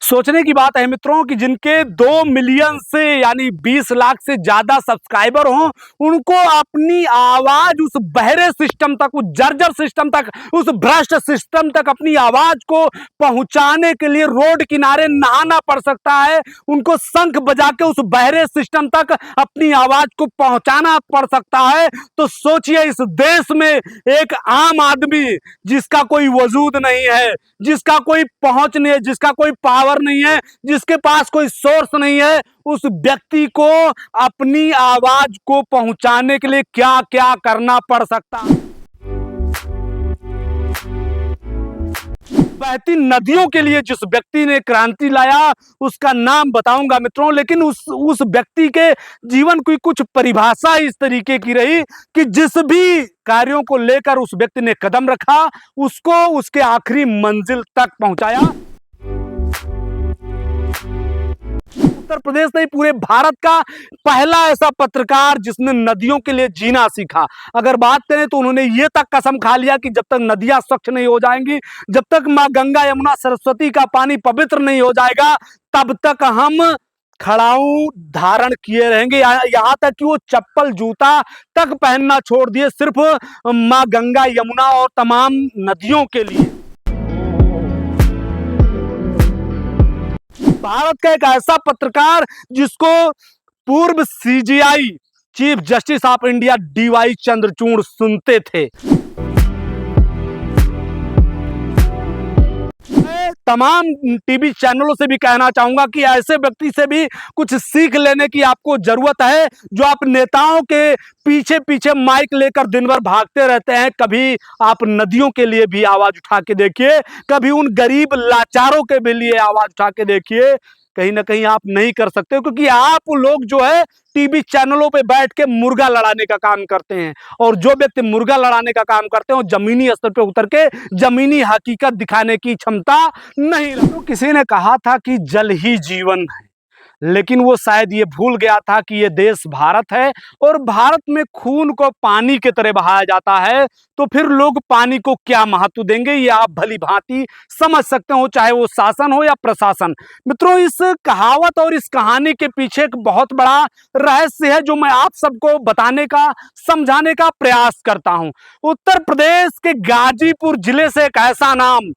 सोचने की बात है मित्रों कि जिनके 2 मिलियन से यानी 20 लाख से ज्यादा सब्सक्राइबर हों, उनको अपनी आवाज उस बहरे सिस्टम तक, उस जर्जर सिस्टम तक, उस भ्रष्ट सिस्टम तक अपनी आवाज को पहुंचाने के लिए रोड किनारे नहाना पड़ सकता है। उनको शंख बजा के उस बहरे सिस्टम तक अपनी आवाज को पहुंचाना पड़ सकता है। तो सोचिए, इस देश में एक आम आदमी जिसका कोई वजूद नहीं है, जिसका कोई पहुंच नहीं है, जिसका कोई पावर नहीं है, जिसके पास कोई सोर्स नहीं है, उस व्यक्ति को अपनी आवाज को पहुंचाने के लिए क्या क्या करना पड़ सकता है। बहती नदियों के लिए जिस व्यक्ति ने क्रांति लाया, उसका नाम बताऊंगा मित्रों, लेकिन उस व्यक्ति के जीवन की कुछ परिभाषा इस तरीके की रही कि जिस भी कार्यों को लेकर उस व्यक्ति ने कदम रखा, उसको उसके आखिरी मंजिल तक पहुंचाया। उत्तर प्रदेश नहीं, पूरे भारत का पहला ऐसा पत्रकार जिसने नदियों के लिए जीना सीखा। अगर बात करें तो उन्होंने ये तक कसम खा लिया कि जब तक नदियां स्वच्छ नहीं हो जाएंगी, जब तक मां गंगा यमुना सरस्वती का पानी पवित्र नहीं हो जाएगा, तब तक हम खड़ाऊ धारण किए रहेंगे। यहां तक कि वो चप्पल जूता तक पहनना छोड़ दिए, सिर्फ मां गंगा यमुना और तमाम नदियों के लिए। भारत का एक ऐसा पत्रकार जिसको पूर्व CGI chief justice of India DY Chandrachud सुनते थे। तमाम टीवी चैनलों से भी कहना चाहूंगा कि ऐसे व्यक्ति से भी कुछ सीख लेने की आपको जरूरत है, जो आप नेताओं के पीछे पीछे माइक लेकर दिन भर भागते रहते हैं। कभी आप नदियों के लिए भी आवाज उठा के देखिए, कभी उन गरीब लाचारों के भी लिए आवाज उठा के देखिए। कहीं ना कहीं आप नहीं कर सकते, क्योंकि आप लोग जो है टीवी चैनलों पे बैठ के मुर्गा लड़ाने का काम करते हैं, और जो व्यक्ति मुर्गा लड़ाने का काम करते हैं वो जमीनी स्तर पे उतर के जमीनी हकीकत दिखाने की क्षमता नहीं रखते। तो किसी ने कहा था कि जल ही जीवन है, लेकिन वो शायद ये भूल गया था कि ये देश भारत है, और भारत में खून को पानी की तरह बहाया जाता है। तो फिर लोग पानी को क्या महत्व देंगे, ये आप भली भांति समझ सकते हो, चाहे वो शासन हो या प्रशासन। मित्रों, इस कहावत और इस कहानी के पीछे एक बहुत बड़ा रहस्य है, जो मैं आप सबको बताने का, समझाने का प्रयास करता हूं। उत्तर प्रदेश के गाजीपुर जिले से एक ऐसा नाम,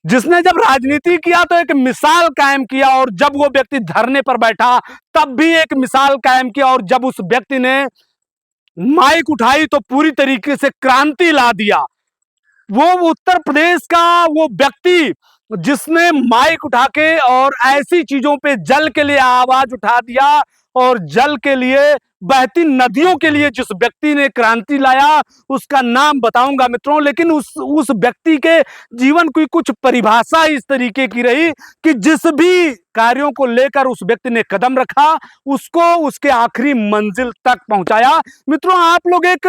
जिसने जब राजनीति किया तो एक मिसाल कायम किया, और जब वो व्यक्ति धरने पर बैठा तब भी एक मिसाल कायम किया, और जब उस व्यक्ति ने माइक उठाई तो पूरी तरीके से क्रांति ला दिया। वो उत्तर प्रदेश का वो व्यक्ति जिसने माइक उठा के और ऐसी चीजों पे जल के लिए आवाज उठा दिया, और जल के लिए, बहती नदियों के लिए जिस व्यक्ति ने क्रांति लाया, उसका नाम बताऊंगा मित्रों, लेकिन उस व्यक्ति के जीवन की कुछ परिभाषा इस तरीके की रही कि जिस भी कार्यों को लेकर उस व्यक्ति ने कदम रखा, उसको उसके आखिरी मंजिल तक पहुंचाया। मित्रों, आप लोग एक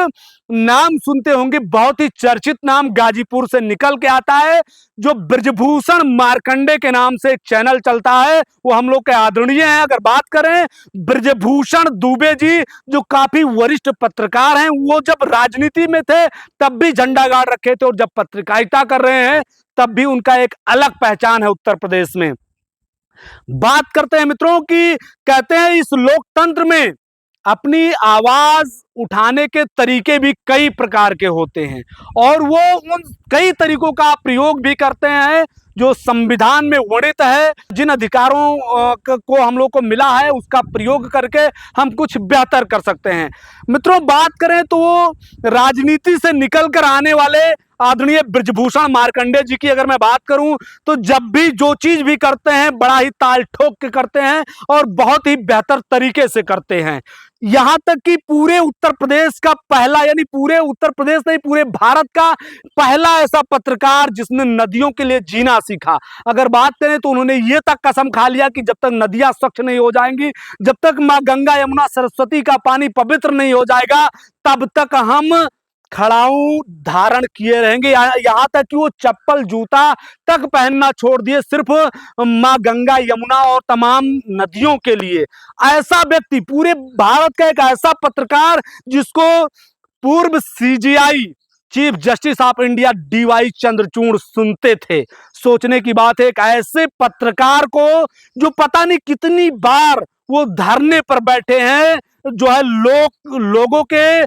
नाम सुनते होंगे, बहुत ही चर्चित नाम गाजीपुर से निकल के आता है, जो ब्रजभूषण मार्कंडे के नाम से एक चैनल चलता है, वो हम लोग के आदरणीय हैं। अगर बात करें ब्रजभूषण दुबे जी, जो काफी वरिष्ठ पत्रकार हैं, वो जब राजनीति में थे तब भी झंडा गाड़ रखे थे, और जब पत्रकारिता कर रहे हैं तब भी उनका एक अलग पहचान है उत्तर प्रदेश में। बात करते हैं मित्रों की, कहते हैं इस लोकतंत्र में अपनी आवाज उठाने के तरीके भी कई प्रकार के होते हैं, और वो उन कई तरीकों का प्रयोग भी करते हैं जो संविधान में वर्णित है। जिन अधिकारों को हम लोग को मिला है, उसका प्रयोग करके हम कुछ बेहतर कर सकते हैं। मित्रों, बात करें तो वो राजनीति से निकल कर आने वाले आदरणीय ब्रजभूषण मार्कंडे जी की अगर मैं बात करूं, तो जब भी जो चीज भी करते हैं बड़ा ही ताल ठोक के करते हैं, और बहुत ही बेहतर तरीके से करते हैं। यहां तक कि पूरे उत्तर प्रदेश का पहला, यानी पूरे उत्तर प्रदेश नहीं, पूरे भारत का पहला ऐसा पत्रकार जिसने नदियों के लिए जीना सीखा। अगर बात करें तो उन्होंने ये तक कसम खा लिया कि जब तक नदियां स्वच्छ नहीं हो जाएंगी, जब तक मां गंगा यमुना सरस्वती का पानी पवित्र नहीं हो जाएगा, तब तक हम खड़ाऊ धारण किए रहेंगे। यहां तक कि वो चप्पल जूता तक पहनना छोड़ दिए, सिर्फ मां गंगा यमुना और तमाम नदियों के लिए। ऐसा व्यक्ति, पूरे भारत का एक ऐसा पत्रकार जिसको पूर्व CGI chief justice of India DY Chandrachud सुनते थे। सोचने की बात है, एक ऐसे पत्रकार को जो पता नहीं कितनी बार वो धरने पर बैठे हैं, जो है लोगों के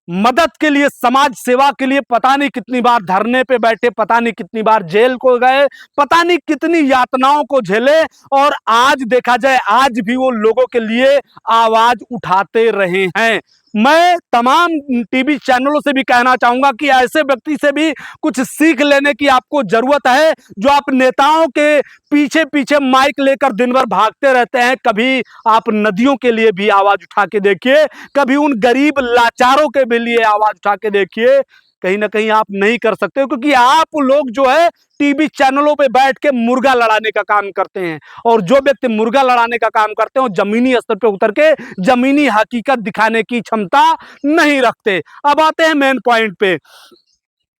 मदद के लिए, समाज सेवा के लिए पता नहीं कितनी बार धरने पे बैठे, पता नहीं कितनी बार जेल को गए, पता नहीं कितनी यातनाओं को झेले, और आज देखा जाए आज भी वो लोगों के लिए आवाज उठाते रहे हैं। मैं तमाम टीवी चैनलों से भी कहना चाहूंगा कि ऐसे व्यक्ति से भी कुछ सीख लेने की आपको जरूरत है, जो आप नेताओं के पीछे पीछे माइक लेकर दिन भर भागते रहते हैं। कभी आप नदियों के लिए भी आवाज उठा के देखिए, कभी उन गरीब लाचारों के भी लिए आवाज उठा के देखिए। कहीं ना कहीं आप नहीं कर सकते, क्योंकि आप लोग जो है टीवी चैनलों पे बैठ के मुर्गा लड़ाने का काम करते हैं, और जो व्यक्ति मुर्गा लड़ाने का काम करते हैं वो जमीनी स्तर पे उतर के जमीनी हकीकत दिखाने की क्षमता नहीं रखते। अब आते हैं मेन पॉइंट पे।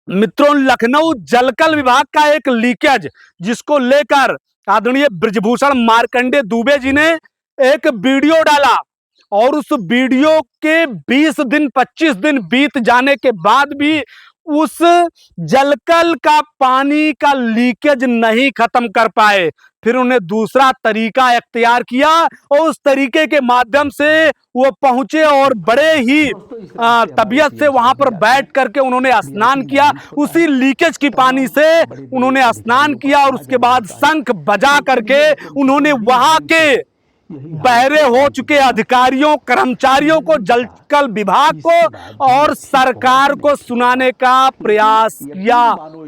मित्रों, लखनऊ जलकल विभाग का एक लीकेज, जिसको लेकर आदरणीय ब्रिजभूषण मार्कंडे दुबे जी ने एक वीडियो डाला, और उस वीडियो के 20 दिन 25 दिन बीत जाने के बाद भी उस जलकल का पानी का लीकेज नहीं खत्म कर पाए। फिर उन्हें दूसरा तरीका इख्तियार किया, और उस तरीके के माध्यम से वो पहुंचे और बड़े ही तबीयत से वहां पर बैठ करके उन्होंने स्नान किया। उसी लीकेज की पानी से उन्होंने स्नान किया, और उसके बाद शंख बजा करके उन्होंने वहां के बहरे हो चुके अधिकारियों, कर्मचारियों को, जलकल विभाग को और सरकार को सुनाने का प्रयास किया।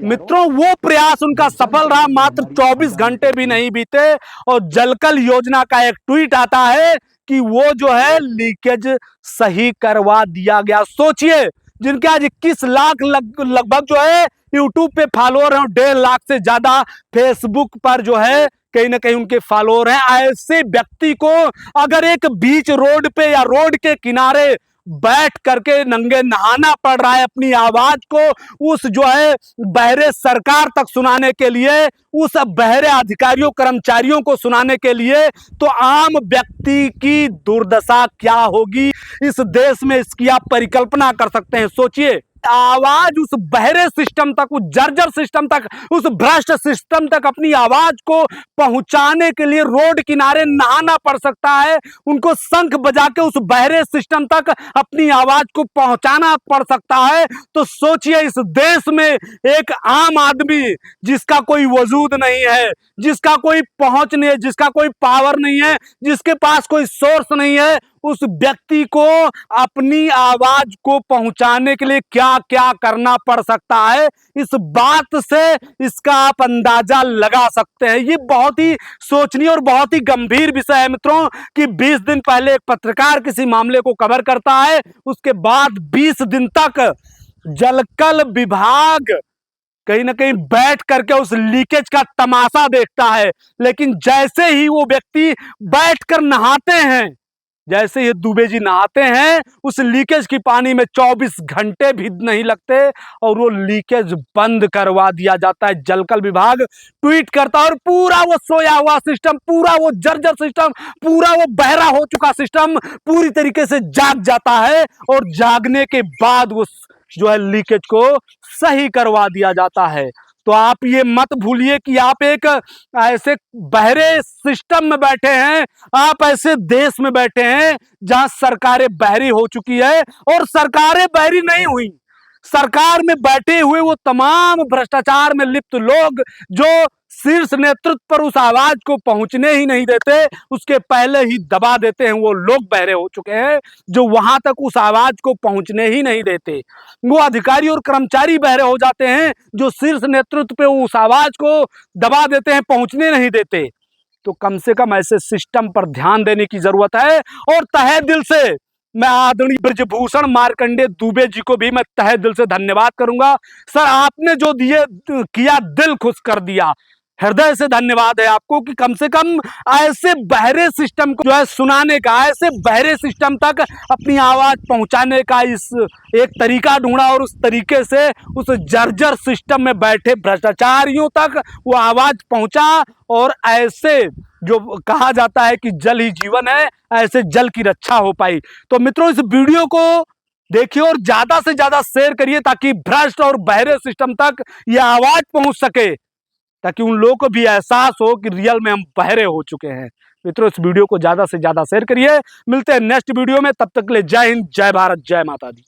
मित्रों, वो प्रयास उनका सफल रहा। मात्र 24 घंटे भी नहीं बीते और जलकल योजना का एक ट्वीट आता है कि वो जो है लीकेज सही करवा दिया गया। सोचिए, जिनके आज 21 लाख लगभग जो है यूट्यूब पे फॉलोअर हैं, 1.5 लाख से ज्यादा फेसबुक पर जो है कहीं ना कहीं उनके फॉलोअर हैं। ऐसे व्यक्ति को अगर एक बीच रोड पे या रोड के किनारे बैठ करके नंगे नहाना पड़ रहा है अपनी आवाज को उस जो है बहरे सरकार तक सुनाने के लिए, उस बहरे अधिकारियों कर्मचारियों को सुनाने के लिए, तो आम व्यक्ति की दुर्दशा क्या होगी इस देश में, इसकी आप परिकल्पना कर सकते हैं। सोचिए, आवाज उस बहरे सिस्टम तक, उस जर्जर सिस्टम तक, उस भ्रष्ट सिस्टम तक अपनी आवाज को पहुंचाने के लिए रोड किनारे नहाना पड़ सकता है, उनको शंख बजा के उस बहरे सिस्टम तक अपनी आवाज को पहुंचाना पड़ सकता है। तो सोचिए, इस देश में एक आम आदमी जिसका कोई वजूद नहीं है, जिसका कोई पहुंच नहीं है, जिसका कोई पावर नहीं है, जिसके पास कोई सोर्स नहीं है, उस व्यक्ति को अपनी आवाज को पहुंचाने के लिए क्या क्या करना पड़ सकता है, इस बात से इसका आप अंदाजा लगा सकते हैं। ये बहुत ही सोचनीय और बहुत ही गंभीर विषय है मित्रों, कि 20 दिन पहले एक पत्रकार किसी मामले को कवर करता है, उसके बाद 20 दिन तक जलकल विभाग कहीं ना कहीं बैठ करके उस लीकेज का तमाशा देखता है। लेकिन जैसे ही वो व्यक्ति बैठकर नहाते हैं, जैसे ये दुबे जी नहाते हैं, उस लीकेज की पानी में 24 घंटे भी नहीं लगते और वो लीकेज बंद करवा दिया जाता है। जलकल विभाग ट्वीट करता है और पूरा वो सोया हुआ सिस्टम, पूरा वो जर्जर सिस्टम, पूरा वो बहरा हो चुका सिस्टम पूरी तरीके से जाग जाता है, और जागने के बाद वो जो है लीकेज को सही करवा दिया जाता है। तो आप ये मत भूलिए कि आप एक ऐसे बहरे सिस्टम में बैठे हैं, आप ऐसे देश में बैठे हैं जहां सरकारें बहरी हो चुकी है, और सरकारें बहरी नहीं हुई। सरकार में बैठे हुए वो तमाम भ्रष्टाचार में लिप्त लोग जो शीर्ष नेतृत्व पर उस आवाज को पहुंचने ही नहीं देते, उसके पहले ही दबा देते हैं, वो लोग बहरे हो चुके हैं जो वहां तक उस आवाज को पहुंचने ही नहीं देते। वो अधिकारी और कर्मचारी बहरे हो जाते हैं जो शीर्ष नेतृत्व पे उस आवाज को दबा देते हैं, पहुंचने नहीं देते। तो कम से कम ऐसे सिस्टम पर ध्यान देने की जरूरत है, और तहे दिल से मैं आदरणीय ब्रिजभूषण मार्कंडे दुबे जी को भी मैं तहे दिल से धन्यवाद करूंगा। सर, आपने जो दिए किया, दिल खुश कर दिया, हृदय से धन्यवाद है आपको कि कम से कम ऐसे बहरे सिस्टम को जो है सुनाने का, ऐसे बहरे सिस्टम तक अपनी आवाज पहुंचाने का इस एक तरीका ढूंढा, और उस तरीके से उस जर्जर सिस्टम में बैठे भ्रष्टाचारियों तक वो आवाज पहुंचा, और ऐसे जो कहा जाता है कि जल ही जीवन है, ऐसे जल की रक्षा हो पाई। तो मित्रों, इस वीडियो को देखिए और ज्यादा से ज्यादा शेयर करिए ताकि भ्रष्ट और बहरे सिस्टम तक यह आवाज पहुंच सके, ताकि उन लोगों को भी एहसास हो कि रियल में हम बहरे हो चुके हैं। मित्रों इस वीडियो को ज्यादा से ज्यादा शेयर करिए। मिलते हैं नेक्स्ट वीडियो में, तब तक के लिए जय हिंद, जय भारत, जय माता दी।